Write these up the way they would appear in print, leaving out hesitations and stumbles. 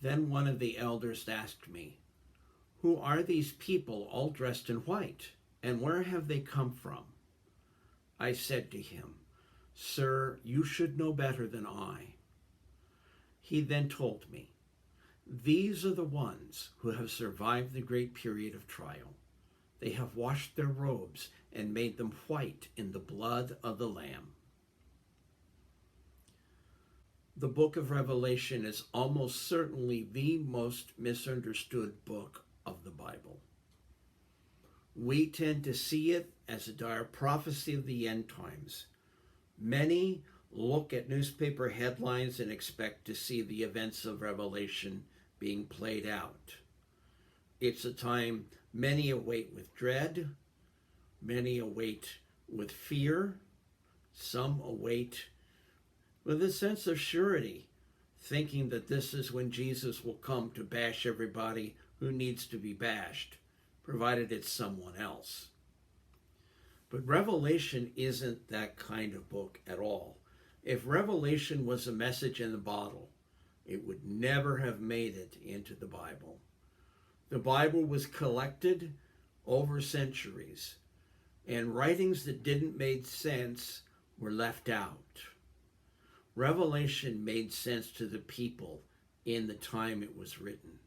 Then one of the elders asked me, "Who are these people all dressed in white, and where have they come from?" I said to him, "Sir, you should know better than I." He then told me, "These are the ones who have survived the great period of trial. They have washed their robes and made them white in the blood of the Lamb." The book of Revelation is almost certainly the most misunderstood book of the Bible. We tend to see it as a dire prophecy of the end times. Many look at newspaper headlines and expect to see the events of Revelation being played out. It's a time many await with dread, many await with fear, some await with a sense of surety, thinking that this is when Jesus will come to bash everybody who needs to be bashed, provided it's someone else. But Revelation isn't that kind of book at all. If Revelation was a message in a bottle, it would never have made it into the Bible. The Bible was collected over centuries, and writings that didn't make sense were left out. Revelation made sense to the people in the time it was written.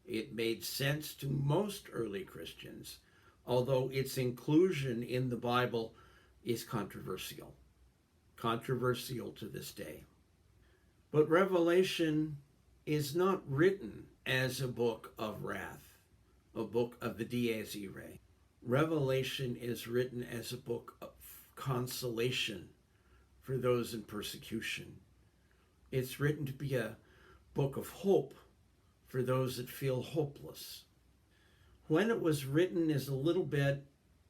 It made sense to most early Christians, although its inclusion in the Bible is controversial to this day. But Revelation is not written as a book of wrath, a book of the dies irae. Revelation is written as a book of consolation for those in persecution. It's written to be a book of hope for those that feel hopeless. When it was written is a little bit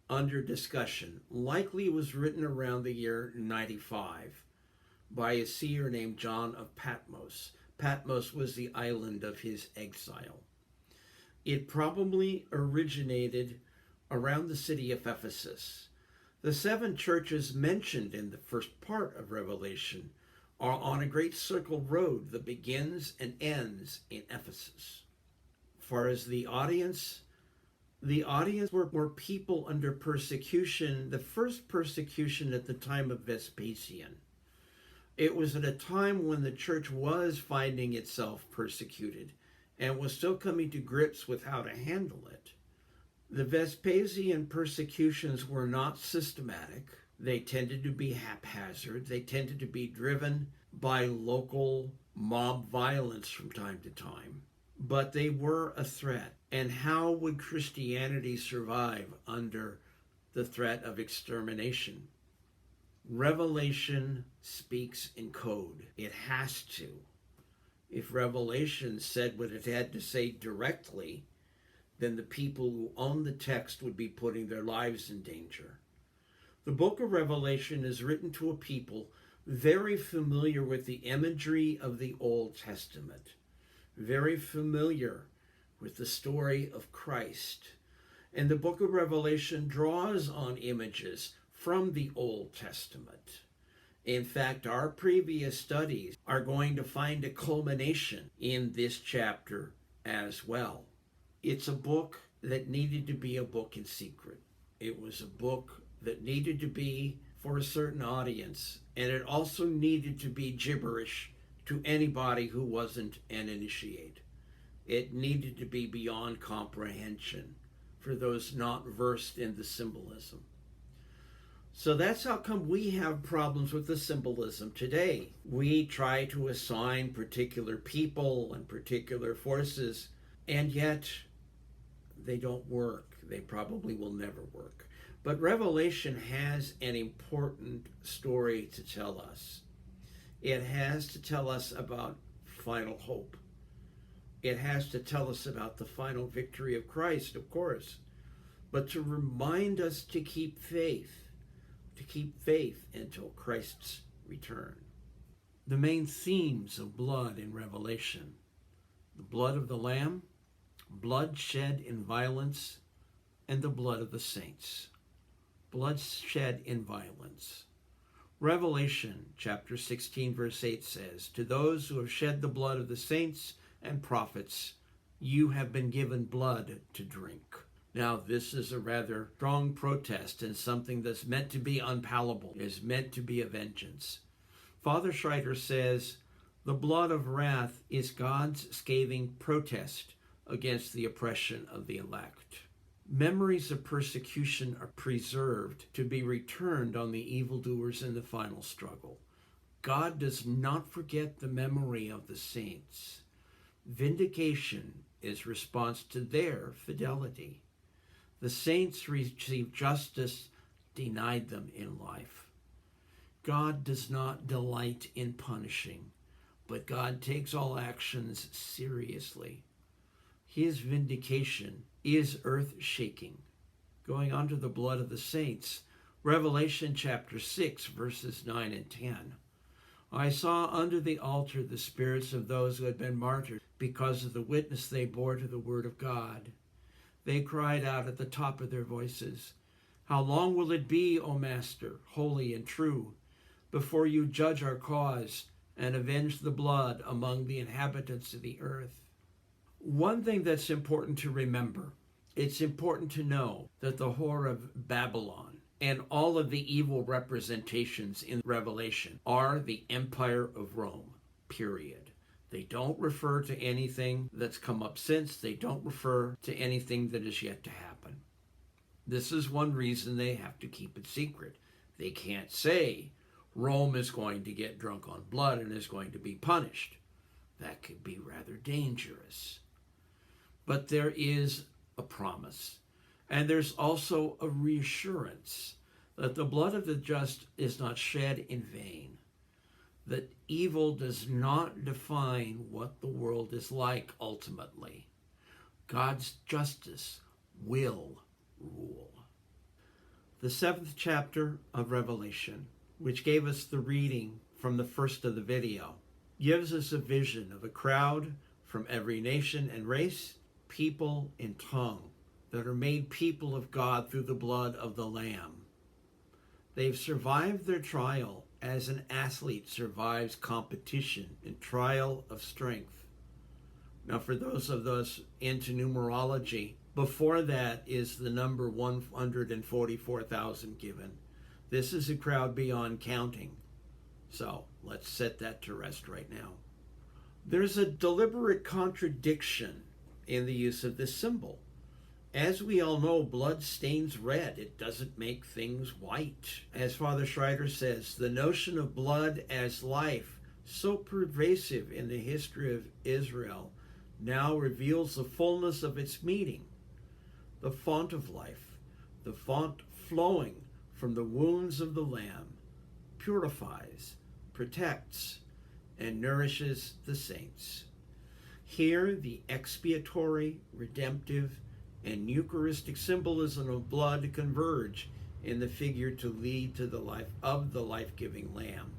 under discussion. Likely it was written around the year 95 by a seer named John of Patmos. Patmos was the island of his exile. It probably originated around the city of Ephesus. The 7 churches mentioned in the first part of Revelation are on a great circle road that begins and ends in Ephesus. As far as the audience were people under persecution, the first persecution at the time of Vespasian. It was at a time when the church was finding itself persecuted and was still coming to grips with how to handle it. The Vespasian persecutions were not systematic. They tended to be haphazard. They tended to be driven by local mob violence from time to time. But they were a threat. And how would Christianity survive under the threat of extermination? Revelation speaks in code. It has to. If Revelation said what it had to say directly, then the people who own the text would be putting their lives in danger. The book of Revelation is written to a people very familiar with the imagery of the Old Testament, very familiar with the story of Christ. And the book of Revelation draws on images from the Old Testament. In fact, our previous studies are going to find a culmination in this chapter as well. It's a book that needed to be a book in secret. It was a book that needed to be for a certain audience, and it also needed to be gibberish to anybody who wasn't an initiate. It needed to be beyond comprehension for those not versed in the symbolism. So that's how come we have problems with the symbolism today. We try to assign particular people and particular forces, and yet they don't work. They probably will never work. But Revelation has an important story to tell us. It has to tell us about final hope. It has to tell us about the final victory of Christ, of course, but to remind us to keep faith until Christ's return. The main themes of blood in Revelation: the blood of the Lamb, blood shed in violence, and the blood of the saints. Blood shed in violence. Revelation chapter 16 verse 8 says, "To those who have shed the blood of the saints and prophets, you have been given blood to drink. Now, this is a rather strong protest and something that's meant to be unpalatable, is meant to be a vengeance. Father Schreiter says, the blood of wrath is God's scathing protest against the oppression of the elect. Memories of persecution are preserved to be returned on the evildoers in the final struggle. God does not forget the memory of the saints. Vindication is response to their fidelity. The saints received justice denied them in life. God does not delight in punishing, but God takes all actions seriously. His vindication is earth-shaking. Going on to the blood of the saints, Revelation chapter 6, verses 9 and 10. I saw under the altar the spirits of those who had been martyred because of the witness they bore to the word of God. They cried out at the top of their voices, how long will it be, O Master, holy and true, before you judge our cause and avenge the blood among the inhabitants of the earth? One thing that's important to remember, it's important to know that the whore of Babylon and all of the evil representations in Revelation are the Empire of Rome, period. They don't refer to anything that's come up since. They don't refer to anything that is yet to happen. This is one reason they have to keep it secret. They can't say Rome is going to get drunk on blood and is going to be punished. That could be rather dangerous. But there is a promise, and there's also a reassurance that the blood of the just is not shed in vain, that evil does not define what the world is like ultimately. God's justice will rule. The 7th chapter of Revelation, which gave us the reading from the first of the video, gives us a vision of a crowd from every nation and race, people and tongue that are made people of God through the blood of the Lamb. They've survived their trial as an athlete survives competition and trial of strength. Now, for those of us into numerology, before that is the number 144,000 given. This is a crowd beyond counting. So let's set that to rest right now. There's a deliberate contradiction in the use of this symbol. As we all know, blood stains red. It doesn't make things white. As Father Schreiter says, the notion of blood as life, so pervasive in the history of Israel, now reveals the fullness of its meaning. The font of life, the font flowing from the wounds of the Lamb, purifies, protects, and nourishes the saints. Here, the expiatory, redemptive, and Eucharistic symbolism of blood converge in the figure to lead to the life of the life-giving Lamb.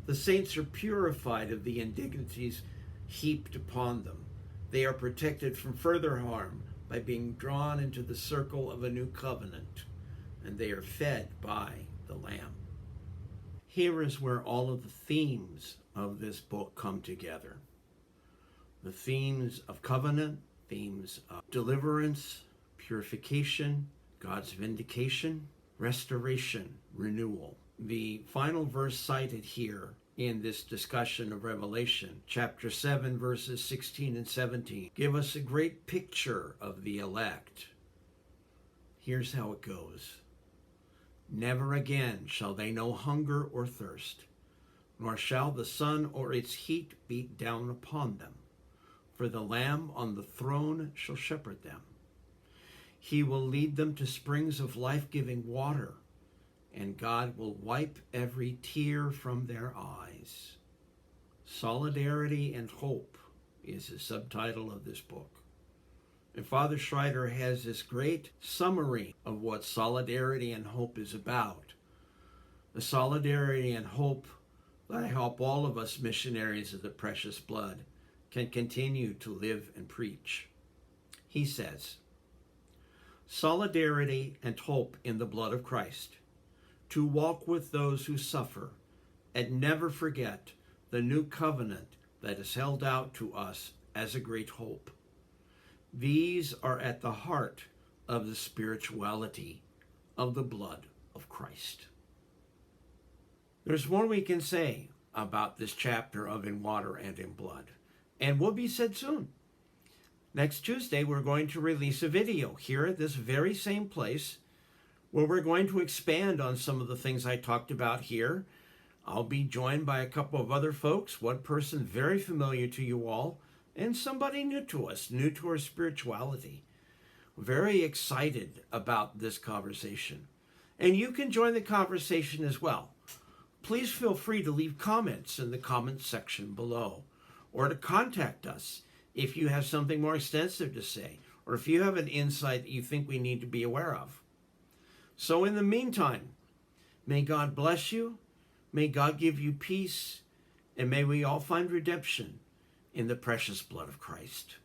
The saints are purified of the indignities heaped upon them. They are protected from further harm by being drawn into the circle of a new covenant, and they are fed by the Lamb. Here is where all of the themes of this book come together. The themes of covenant, themes of deliverance, purification, God's vindication, restoration, renewal. The final verse cited here in this discussion of Revelation, chapter 7, verses 16 and 17, give us a great picture of the elect. Here's how it goes. Never again shall they know hunger or thirst, nor shall the sun or its heat beat down upon them. For the Lamb on the throne shall shepherd them. He will lead them to springs of life-giving water, and God will wipe every tear from their eyes. Solidarity and Hope is the subtitle of this book. And Father Schreiter has this great summary of what solidarity and hope is about. The solidarity and hope that I hope all of us missionaries of the precious blood can continue to live and preach. He says, solidarity and hope in the blood of Christ, to walk with those who suffer and never forget the new covenant that is held out to us as a great hope. These are at the heart of the spirituality of the blood of Christ. There's more we can say about this chapter of In Water and in Blood, and will be said soon. Next Tuesday, we're going to release a video here at this very same place where we're going to expand on some of the things I talked about here. I'll be joined by a couple of other folks, one person very familiar to you all, and somebody new to us, new to our spirituality. Very excited about this conversation. And you can join the conversation as well. Please feel free to leave comments in the comments section below, or to contact us if you have something more extensive to say, or if you have an insight that you think we need to be aware of. So in the meantime, may God bless you, may God give you peace, and may we all find redemption in the precious blood of Christ.